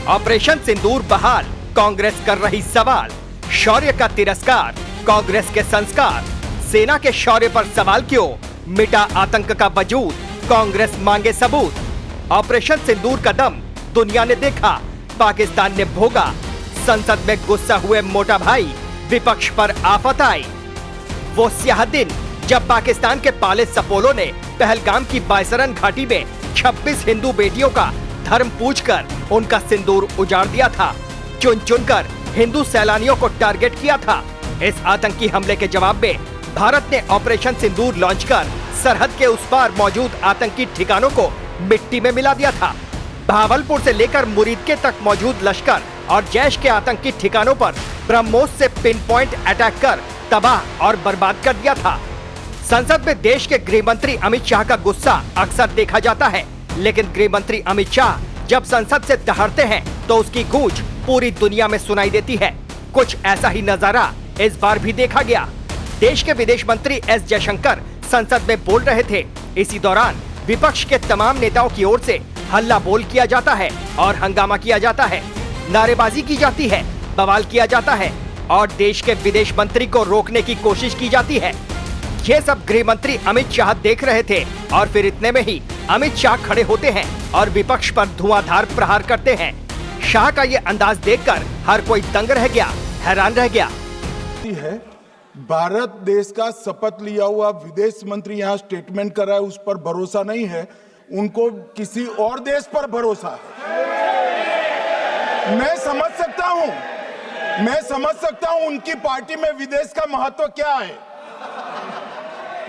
Operation सिंदूर बहाल, कांग्रेस कर रही सवाल। शौर्य का तिरस्कार, कांग्रेस के संस्कार। सेना के शौर्य पर सवाल क्यों, मिटा आतंक का वजूद, कांग्रेस मांगे सबूत। ऑपरेशन सिंदूर का दम दुनिया ने देखा, पाकिस्तान ने भोगा। संसद में गुस्सा हुए मोटा भाई, विपक्ष पर आफत आई। वो स्याह दिन जब पाकिस्तान के पाले सपोलों ने पहलगाम की बायसरन घाटी में 26 हिंदू बेटियों का धर्म पूछकर उनका सिंदूर उजाड़ दिया था। चुन चुनकर हिंदू सैलानियों को टारगेट किया था। इस आतंकी हमले के जवाब में भारत ने ऑपरेशन सिंदूर लॉन्च कर सरहद के उस पार मौजूद आतंकी ठिकानों को मिट्टी में मिला दिया था। भावलपुर से लेकर मुरीदके तक मौजूद लश्कर और जैश के आतंकी ठिकानों पर ब्रह्मोस से पिन पॉइंट अटैक कर तबाह और बर्बाद कर दिया था। संसद में देश के गृह मंत्री अमित शाह का गुस्सा अक्सर देखा जाता है, लेकिन गृह मंत्री अमित शाह जब संसद से दहाड़ते हैं तो उसकी गूंज पूरी दुनिया में सुनाई देती है। कुछ ऐसा ही नजारा इस बार भी देखा गया। देश के विदेश मंत्री एस जयशंकर संसद में बोल रहे थे। इसी दौरान विपक्ष के तमाम नेताओं की ओर से हल्ला बोल किया जाता है और हंगामा किया जाता है, नारेबाजी की जाती है, बवाल किया जाता है और देश के विदेश मंत्री को रोकने की कोशिश की जाती है। ये सब गृह मंत्री अमित शाह देख रहे थे और फिर इतने में ही अमित शाह खड़े होते हैं और विपक्ष पर धुआंधार प्रहार करते हैं। शाह का ये अंदाज देखकर हर कोई दंग रह गया, हैरान रह गया। भारत देश का शपथ लिया हुआ विदेश मंत्री यहाँ स्टेटमेंट कर रहा है, उस पर भरोसा नहीं है, उनको किसी और देश पर भरोसा है। मैं समझ सकता हूँ उनकी पार्टी में विदेश का महत्व क्या है,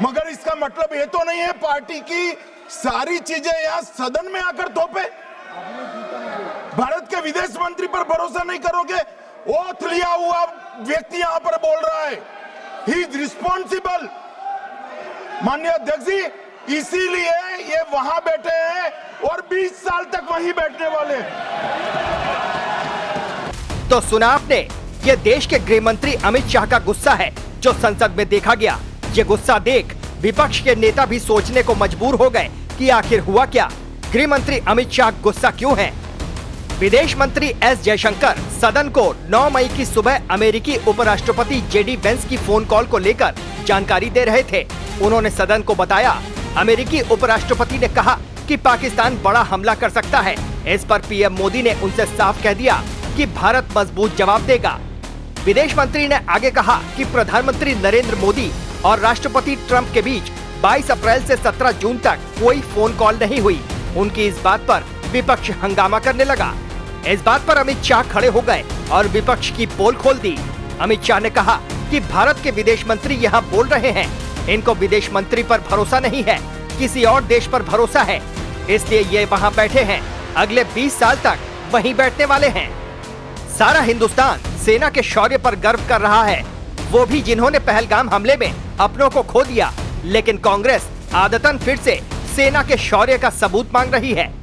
मगर इसका मतलब ये तो नहीं है पार्टी की सारी चीजें यहाँ सदन में आकर थोपे। भारत के विदेश मंत्री पर भरोसा नहीं करोगे? ओथ लिया हुआ व्यक्ति यहाँ पर बोल रहा है, ही इज रिस्पॉन्सिबल। माननीय अध्यक्ष जी, इसीलिए ये वहां बैठे हैं और 20 साल तक वहीं बैठने वाले हैं। तो सुना आपने, ये देश के गृह मंत्री अमित शाह का गुस्सा है जो संसद में देखा गया। ये गुस्सा देख विपक्ष के नेता भी सोचने को मजबूर हो गए कि आखिर हुआ क्या, गृह मंत्री अमित शाह गुस्सा क्यों हैं? विदेश मंत्री एस जयशंकर सदन को 9 मई की सुबह अमेरिकी उपराष्ट्रपति जेडी वेंस की फोन कॉल को लेकर जानकारी दे रहे थे। उन्होंने सदन को बताया, अमेरिकी उपराष्ट्रपति ने कहा कि पाकिस्तान बड़ा हमला कर सकता है। इस पर पीएम मोदी ने उनसे साफ कह दिया कि भारत मजबूत जवाब देगा। विदेश मंत्री ने आगे कहा कि प्रधानमंत्री नरेंद्र मोदी और राष्ट्रपति ट्रंप के बीच 22 अप्रैल से 17 जून तक कोई फोन कॉल नहीं हुई। उनकी इस बात पर विपक्ष हंगामा करने लगा। इस बात पर अमित शाह खड़े हो गए और विपक्ष की पोल खोल दी। अमित शाह ने कहा कि भारत के विदेश मंत्री यहाँ बोल रहे हैं, इनको विदेश मंत्री पर भरोसा नहीं है, किसी और देश पर भरोसा है, इसलिए ये वहाँ बैठे हैं, अगले 20 साल तक वहीं बैठने वाले हैं। सारा हिंदुस्तान सेना के शौर्य पर गर्व कर रहा है, वो भी जिन्होंने पहलगाम हमले में अपनों को खो दिया। लेकिन कांग्रेस आदतन फिर से सेना के शौर्य का सबूत मांग रही है।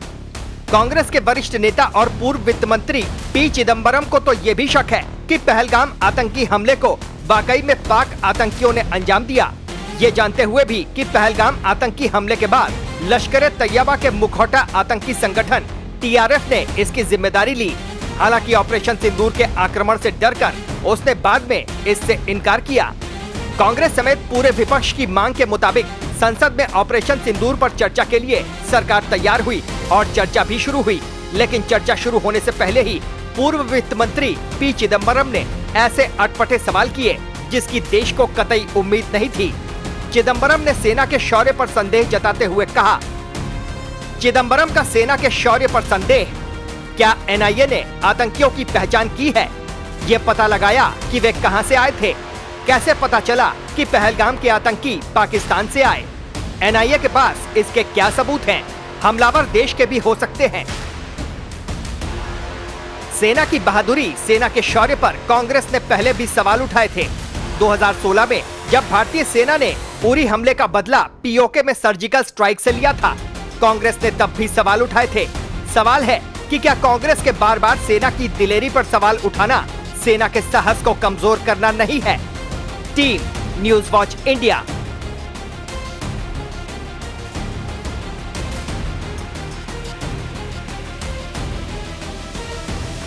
कांग्रेस के वरिष्ठ नेता और पूर्व वित्त मंत्री पी चिदम्बरम को तो ये भी शक है कि पहलगाम आतंकी हमले को वाकई में पाक आतंकियों ने अंजाम दिया, ये जानते हुए भी कि पहलगाम आतंकी हमले के बाद लश्कर-ए-तैयबा के मुखौटा आतंकी संगठन टीआरएफ ने इसकी जिम्मेदारी ली। हालांकि ऑपरेशन सिंदूर के आक्रमण से डरकर उसने बाद में इससे इनकार किया। कांग्रेस समेत पूरे विपक्ष की मांग के मुताबिक संसद में ऑपरेशन सिंदूर पर चर्चा के लिए सरकार तैयार हुई और चर्चा भी शुरू हुई। लेकिन चर्चा शुरू होने से पहले ही पूर्व वित्त मंत्री पी चिदम्बरम ने ऐसे अटपटे सवाल किए जिसकी देश को कतई उम्मीद नहीं थी। चिदम्बरम ने सेना के शौर्य पर संदेह जताते हुए कहा, चिदम्बरम का सेना के शौर्य पर संदेह, क्या एनआईए ने आतंकियों की पहचान की है? ये पता लगाया कि वे कहां से आए थे? कैसे पता चला कि पहलगाम के आतंकी पाकिस्तान से आए? एनआईए के पास इसके क्या सबूत हैं? हमलावर देश के भी हो सकते हैं। सेना की बहादुरी, सेना के शौर्य पर कांग्रेस ने पहले भी सवाल उठाए थे। 2016 में जब भारतीय सेना ने उरी हमले का बदला पीओके में सर्जिकल स्ट्राइक से लिया था, कांग्रेस ने तब भी सवाल उठाए थे। सवाल है कि क्या कांग्रेस के बार बार सेना की दिलेरी पर सवाल उठाना सेना के साहस को कमजोर करना नहीं है? Team news watch India.